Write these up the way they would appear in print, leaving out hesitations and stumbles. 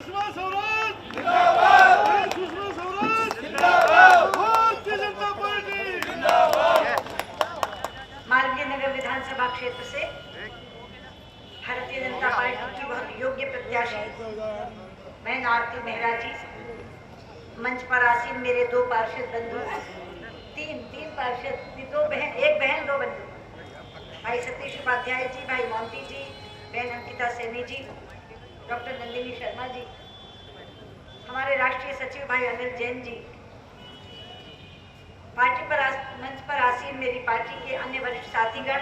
सुषमा स्वराज जिंदाबाद, सुषमा स्वराज जिंदाबाद, भारतीय जनता पार्टी जिंदाबाद। मालवीय नगर विधानसभा क्षेत्र से भारतीय जनता पार्टी की बहुत योग्य प्रत्याशी बहन आरती मेहरा जी, मंच पर आसीन मेरे दो पार्षद बंधु, तीन पार्षद, एक बहन दो बंधु, भाई सतीश उपाध्याय जी, भाई मोंटी जी, बहन अंकिता सैनी जी, डॉक्टर नंदिनी शर्मा जी, हमारे राष्ट्रीय सचिव भाई अनिल जैन जी, पार्टी पर मंच पर आसीन मेरी पार्टी के अन्य वरिष्ठ साथीगण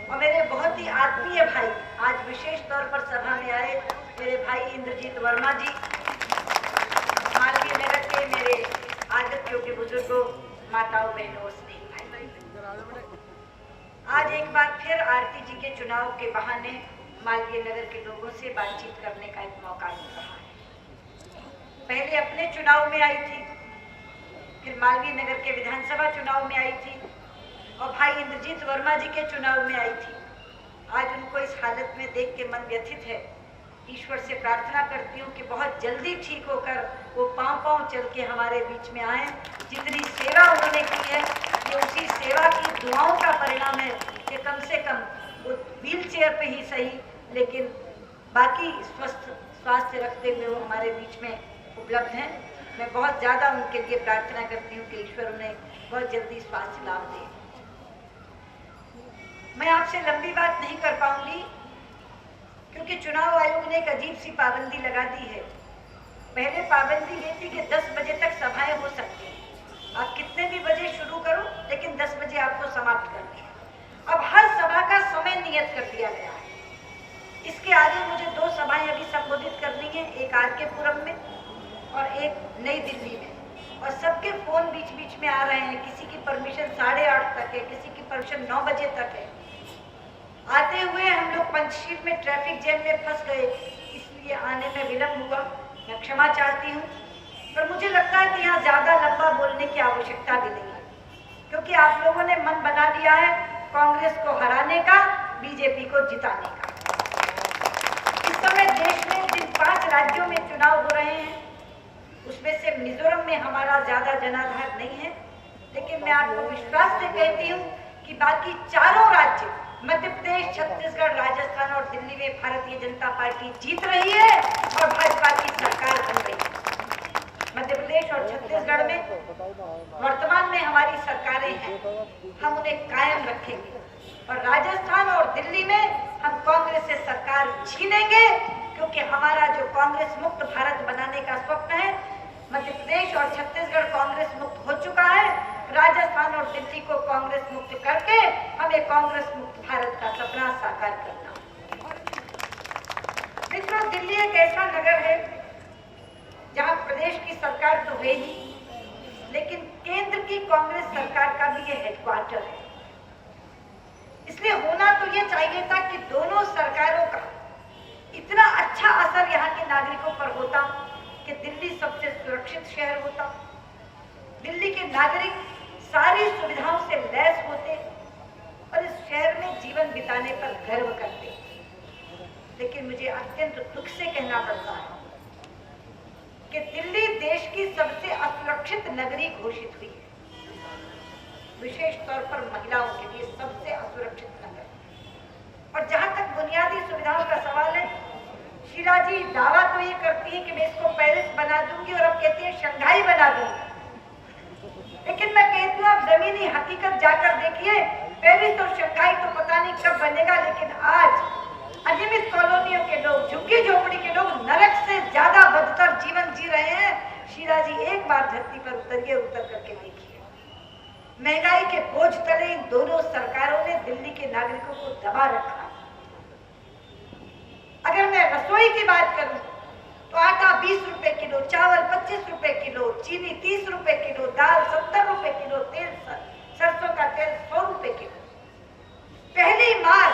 और मेरे बहुत ही आत्मीय भाई, आज विशेष तौर पर सभा में आए मेरे भाई इंद्रजीत वर्मा जी, मालवीय नगर के मेरे आदत योग्य बुजुर्गों, माताओं, बहनों और स्नेही भाई, आज एक बार फिर आरती जी के चुनाव के बहाने मालवीय नगर के लोगों से बातचीत करने का एक मौका मिल रहा है। पहले अपने चुनाव में आई थी, फिर मालवीय नगर के विधानसभा चुनाव में आई थी और भाई इंद्रजीत वर्मा जी के चुनाव में आई थी। आज उनको इस हालत में देख के मन व्यथित है। ईश्वर से प्रार्थना करती हूँ कि बहुत जल्दी ठीक होकर वो पांव चल के हमारे बीच में आए। जितनी सेवा उन्होंने की है, ये उसी सेवा की दुआओं का परिणाम है कि कम से कम वो व्हील चेयर पे ही सही, लेकिन बाकी स्वास्थ्य रखते हुए वो हमारे बीच में उपलब्ध हैं। मैं बहुत ज़्यादा उनके लिए प्रार्थना करती हूँ कि ईश्वर उन्हें बहुत जल्दी स्वास्थ्य लाभ दे। मैं आपसे लंबी बात नहीं कर पाऊंगी क्योंकि चुनाव आयोग ने एक अजीब सी पाबंदी लगा दी है। पहले पाबंदी ये थी कि 10 बजे तक सभाएं हो सकती हैं, आप कितने भी बजे शुरू करो लेकिन 10 बजे आपको समाप्त करनी है। अब हर सभा का समय नियत कर दिया गया है। इसके आगे मुझे 2 सभाएं अभी संबोधित करनी है, एक आर के पुरम में और एक नई दिल्ली में, और सबके फोन बीच में आ रहे हैं। किसी की परमिशन 8:30 तक है, किसी की परमिशन 9 बजे तक है। आते हुए हम लोग पंचशील में ट्रैफिक जैम में फंस गए, इसलिए आने में विलम्ब हुआ, मैं क्षमा चाहती हूँ। पर मुझे लगता है कि यहाँ ज़्यादा लंबा बोलने की आवश्यकता भी नहीं है, क्योंकि आप लोगों ने मन बना लिया है कांग्रेस को हराने का, बीजेपी को जिताने का। इस समय देश में जिन 5 राज्यों में चुनाव हो रहे हैं, उसमें से मिजोरम में हमारा ज़्यादा जनाधार नहीं है, लेकिन मैं आपको विश्वास से कहती हूँ कि बाकी 4 राज्य, मध्य प्रदेश, छत्तीसगढ़, राजस्थान और दिल्ली में भारतीय जनता पार्टी जीत रही है और भाजपा की सरकार बन रही है। मध्य प्रदेश और छत्तीसगढ़ में वर्तमान में हमारी सरकारें हैं, हम उन्हें कायम रखेंगे, और राजस्थान और दिल्ली में हम कांग्रेस से सरकार छीनेंगे, क्योंकि हमारा जो कांग्रेस मुक्त भारत बनाने का स्वप्न है, मध्य प्रदेश और छत्तीसगढ़ कांग्रेस मुक्त हो चुका है, राजस्थान और दिल्ली को कांग्रेस मुक्त करके हमें कांग्रेस मुक्त भारत का सपना साकार करना। मित्रों, दिल्ली एक ऐसा नगर है जहां प्रदेश की सरकार तो है ही, लेकिन केंद्र की कांग्रेस सरकार का भी ये हेडक्वार्टर है। इसलिए होना तो ये चाहिए था कि दोनों सरकारों का इतना अच्छा असर यहाँ के नागरिकों पर होता कि दिल्ली सबसे सुरक्षित शहर होता, दिल्ली के नागरिक सारी सुविधाओं से लैस होते और इस शहर में जीवन बिताने पर गर्व करते। लेकिन मुझे अत्यंत दुख से कहना पड़ता है कि दिल्ली देश की सबसे असुरक्षित नगरी घोषित हुई है, विशेष तौर पर महिलाओं के लिए सबसे असुरक्षित नगर। और जहां तक बुनियादी सुविधाओं का सवाल है, शीला जी दावा तो ये करती है कि मैं इसको पेरिस बना दूंगी और अब कहती है शंघाई बना दूंगी, लेकिन मैं कहती हूँ आप जमीनी हकीकत जाकर देखिए, पेरिस और शंघाई तो पता नहीं कब बनेगा, लेकिन आज अनियमित कॉलोनियों के लोग, झुग्गी झोपड़ी के लोग नरक से ज्यादा बदतर जीवन जी रहे हैं। शीला जी एक बार धरती पर उतरिए, उतर करके देखिए। महंगाई के बोझ तले इन दोनों सरकारों ने दिल्ली के नागरिकों को दबा रखा। अगर मैं रसोई की बात करूं तो आटा 20 रुपए किलो, चावल 25 रुपए किलो, चीनी 30 रुपए किलो, दाल 70 रुपए किलो, तेल सरसों का तेल 100 रुपए किलो। पहली मार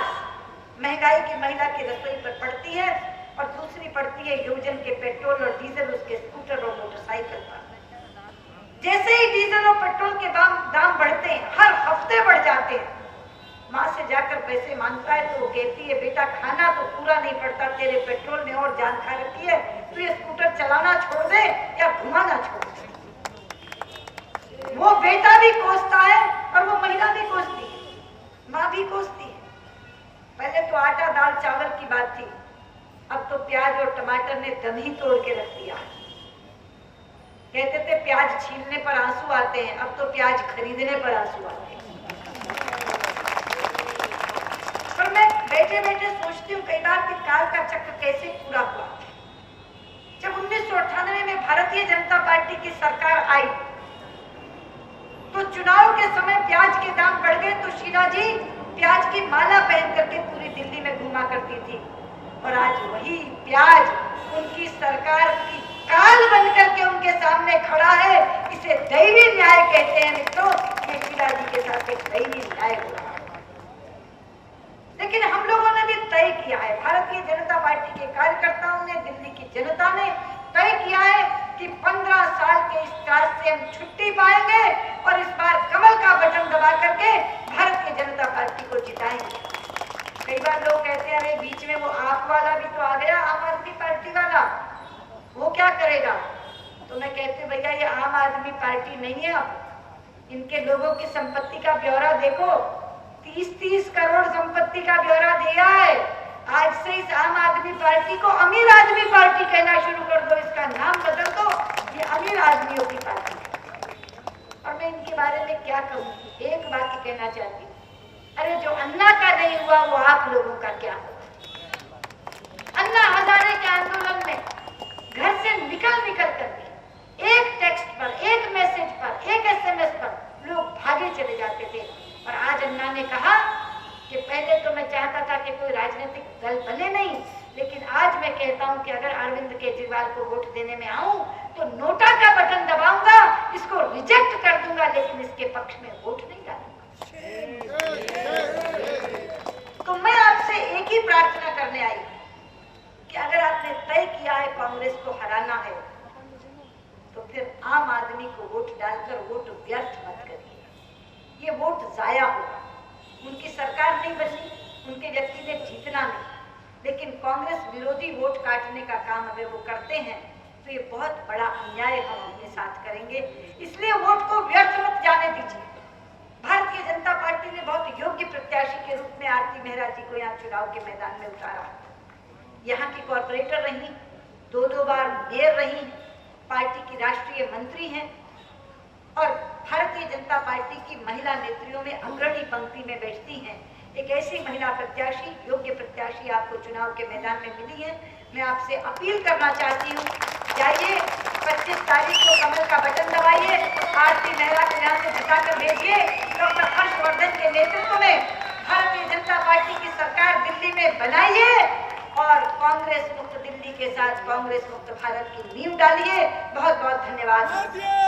महंगाई की महिला की रसोई पर पड़ती है और दूसरी पड़ती है योजन के पेट्रोल और डीजल, उसके स्कूटर और मोटरसाइकिल पर। जैसे ही डीजल और पेट्रोल के दाम बढ़ते हैं, हर हफ्ते बढ़ जाते हैं, माँ से जाकर पैसे मांगता है तो वो कहती है बेटा खाना तो पूरा नहीं पड़ता, तेरे पेट्रोल ने और जान खा रखी है, तो भी स्कूटर चलाना छोड़ दे या घुमाना छोड़ दे। वो बेटा भी कोसता है और वो महिला भी कोसती है, माँ भी कोसती है। पहले तो आटा दाल चावल की बात थी, अब तो प्याज और टमाटर ने दम ही तोड़ के रख दिया। कहते थे प्याज छीलने पर आंसू आते हैं, अब तो प्याज खरीदने पर आंसू आते हैं। पर मैं बैठे बैठे सोचती हूँ कई बार कि काल का चक्र कैसे पूरा हुआ। जब 1998 में भारतीय जनता पार्टी की सरकार आई तो चुनाव के समय प्याज के दाम बढ़ गए तो शीला जी प्याज की माला पहन करके पूरी दिल्ली में घूमा करती थी, और आज वही प्याज उनकी सरकार की काल बन करके उनके सामने खड़ा है। इसे दैवी न्याय कहते हैं मित्रों, ये शीला जी के साथ एक दैवी न्याय हो रहा है। लेकिन हम लोगों ने भी तय किया है, भारतीय जनता पार्टी के कार्यकर्ताओं ने, दिल्ली की जनता ने तय किया है कि 15 साल के इस राज से हम छुट्टी पाएंगे और इस बार कमल का बटन दबा करके भारतीय जनता पार्टी को जिताएंगे। कई बार लोग कहते हैं अरे बीच में वो आप वाला भी तो आ गया, आम आदमी पार्टी वाला, वो क्या करेगा? तो मैं कहती हूँ भैया ये आम आदमी पार्टी नहीं है, अब इनके लोगों की संपत्ति का ब्यौरा देखो, 30-30 करोड़ संपत्ति का ब्यौरा दिया है। आज से इस आम आदमी पार्टी को अमीर आदमी पार्टी कहना शुरू कर दो, इसका नाम बदल दो, ये अमीर आदमियों की पार्टी है। और मैं इनके बारे में क्या कहूँ, एक बात ही कहना चाहती हूँ, अरे जो अन्ना का नहीं हुआ वो आप लोगों का क्या होगा? अन्ना हजारे के आंदोलन में घर से निकल करके एक टेक्स्ट पर, एक मैसेज पर, एक SMS पर लोग भागे चले जाते थे। और आज अन्ना ने कहा कि पहले तो मैं चाहता था कि कोई राजनीतिक दल बने नहीं, लेकिन आज मैं कहता हूं कि अगर अरविंद केजरीवाल को वोट देने में आऊं तो नोटा का बटन दबाऊंगा, इसको रिजेक्ट कर दूंगा, लेकिन इसके पक्ष में वोट नहीं डालूंगा। तो मैं आपसे एक ही प्रार्थना करने आई कि अगर आपने तय किया है कांग्रेस को हराना है तो फिर आम आदमी को वोट डालकर वोट व्यर्थ मत करिए, ये वोट जाया होगा। उनकी सरकार नहीं बननी, उनके व्यक्ति ने जीतना नहीं, लेकिन कांग्रेस विरोधी वोट काटने का काम अगर वो करते हैं तो ये बहुत बड़ा अन्याय हम अपने साथ करेंगे। इसलिए वोट को व्यर्थ मत जाने दीजिए। भारतीय जनता पार्टी ने बहुत योग्य प्रत्याशी के रूप में आरती मेहरा जी को यहाँ चुनाव के मैदान में उतारा। यहाँ की कॉर्पोरेटर रही, 2 बार मेयर रही, पार्टी की राष्ट्रीय मंत्री हैं और भारतीय जनता पार्टी की महिला नेत्रियों में अग्रणी पंक्ति में बैठती हैं। एक ऐसी महिला प्रत्याशी, योग्य प्रत्याशी आपको चुनाव के मैदान में मिली है। मैं आपसे अपील करना चाहती हूँ, जाइए 25 तारीख को कमल का बटन दबाइए, आरती मेहरा को यहाँ से जिताकर भेजिए। डॉक्टर हर्षवर्धन के नेतृत्व में भारतीय जनता पार्टी की सरकार दिल्ली में बनाइए और कांग्रेस मुक्त दिल्ली के साथ कांग्रेस मुक्त भारत की नींव डालिए। बहुत बहुत धन्यवाद।